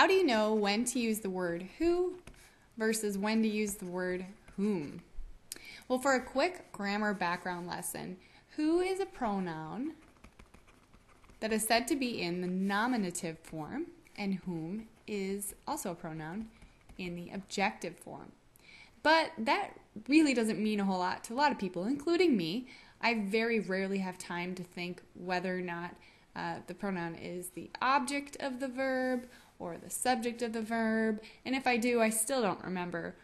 How do you know when to use the word who versus when to use the word whom? Well, for a quick grammar background lesson, who is a pronoun that is said to be in the nominative form, and whom is also a pronoun in the objective form. But that really doesn't mean a whole lot to a lot of people, including me. I very rarely have time to think whether or not the pronoun is the object of the verb or the subject of the verb, and if I do, I still don't remember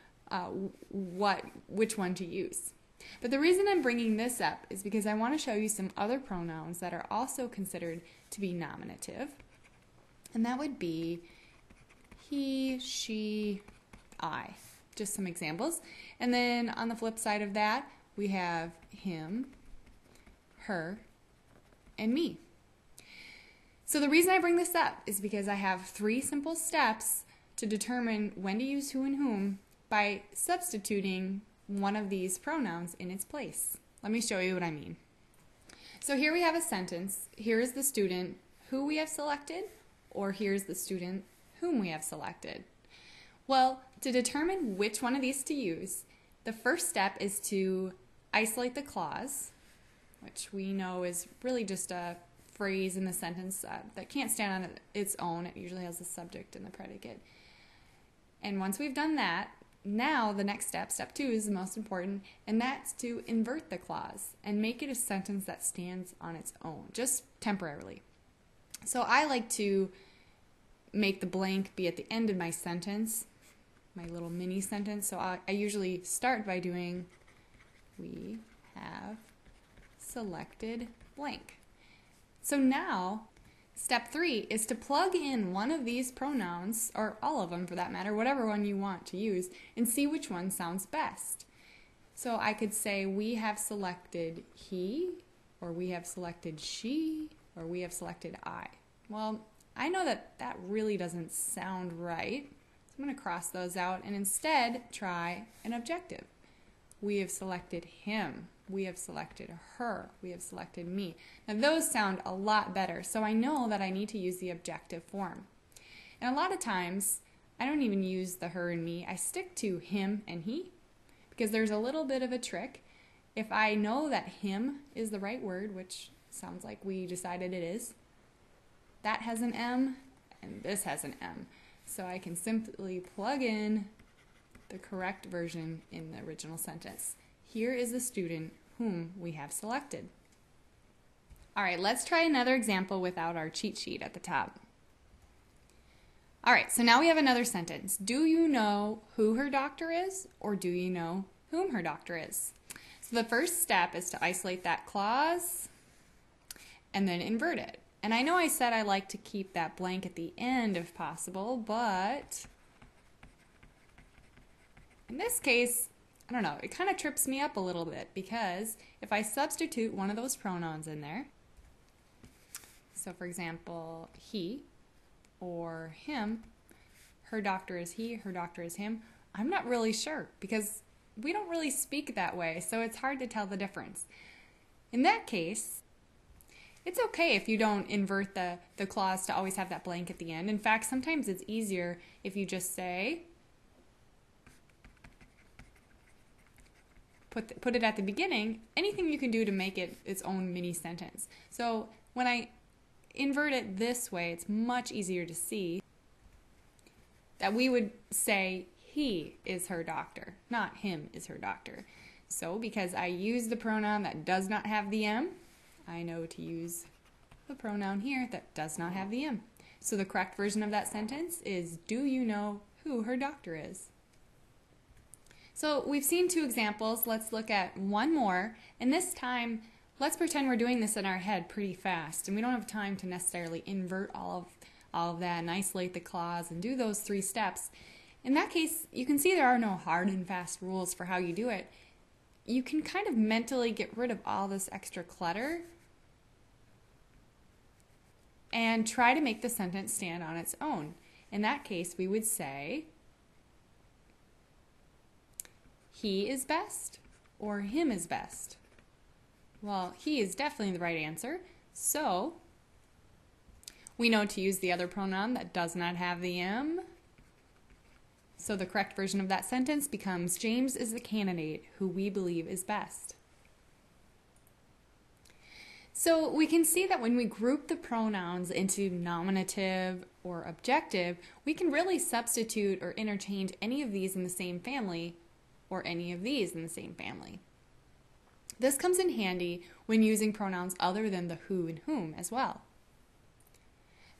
which one to use. But the reason I'm bringing this up is because I want to show you some other pronouns that are also considered to be nominative, and that would be he, she, I. Just some examples. And then on the flip side of that, we have him, her, and me. So the reason I bring this up is because I have 3 simple steps to determine when to use who and whom by substituting one of these pronouns in its place. Let me show you what I mean. So here we have a sentence. Here is the student who we have selected, or here's the student whom we have selected. Well, to determine which one of these to use, the first step is to isolate the clause, which we know is really just a phrase in the sentence that can't stand on its own. It usually has the subject and the predicate. And once we've done that, now the next step, step 2, is the most important, and that's to invert the clause and make it a sentence that stands on its own, just temporarily. So I like to make the blank be at the end of my sentence, my little mini sentence. So I usually start by doing, we have selected blank. So now, step 3 is to plug in one of these pronouns, or all of them for that matter, whatever one you want to use, and see which one sounds best. So I could say we have selected he, or we have selected she, or we have selected I. Well, I know that that really doesn't sound right, so I'm going to cross those out and instead try an objective. We have selected him. We have selected her. We have selected me. Now those sound a lot better, so I know that I need to use the objective form. And a lot of times, I don't even use the her and me. I stick to him and he, because there's a little bit of a trick. If I know that him is the right word, which sounds like we decided it is, that has an M and this has an M. So I can simply plug in the correct version in the original sentence. Here is the student whom we have selected. All right, let's try another example without our cheat sheet at the top. All right, so now we have another sentence. Do you know who her doctor is, or do you know whom her doctor is? So the first step is to isolate that clause and then invert it. And I know I said I like to keep that blank at the end if possible, but in this case, I don't know, it kind of trips me up a little bit, because if I substitute one of those pronouns in there, so for example, he or him, her doctor is he, her doctor is him, I'm not really sure, because we don't really speak that way, so it's hard to tell the difference. In that case, it's okay if you don't invert the clause to always have that blank at the end. In fact, sometimes it's easier if you just say, put it at the beginning, anything you can do to make it its own mini sentence. So when I invert it this way, it's much easier to see that we would say he is her doctor, not him is her doctor. So because I use the pronoun that does not have the M, I know to use the pronoun here that does not have the M. So the correct version of that sentence is, do you know who her doctor is? So we've seen 2 examples. Let's look at one more. And this time, let's pretend we're doing this in our head pretty fast. And we don't have time to necessarily invert all of that and isolate the clause and do those 3 steps. In that case, you can see there are no hard and fast rules for how you do it. You can kind of mentally get rid of all this extra clutter and try to make the sentence stand on its own. In that case, we would say, he is best or him is best. Well, he is definitely the right answer, so We know to use the other pronoun that does not have the M. So the correct version of that sentence becomes, James is the candidate who we believe is best. So we can see that when we group the pronouns into nominative or objective, we can really substitute or interchange any of these in the same family or any of these in the same family. This comes in handy when using pronouns other than the who and whom as well.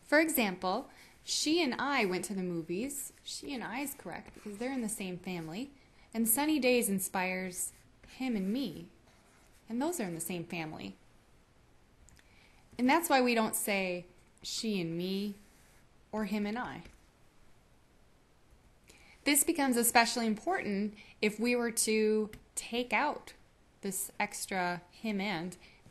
For example, she and I went to the movies. She and I is correct because they're in the same family. And sunny days inspires him and me. And those are in the same family. And that's why we don't say she and me or him and I. This becomes especially important if we were to take out this extra him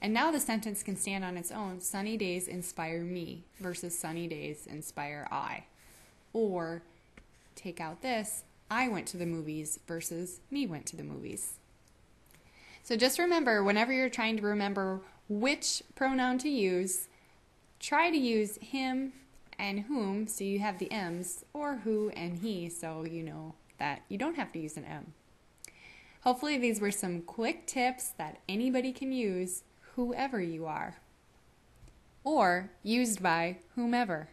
and now the sentence can stand on its own. Sunny days inspire me versus sunny days inspire I. Or take out this, I went to the movies versus me went to the movies. So just remember, whenever you're trying to remember which pronoun to use, try to use him and whom so you have the M's, or who and he so you know that you don't have to use an M. Hopefully these were some quick tips that anybody can use, whoever you are, or used by whomever.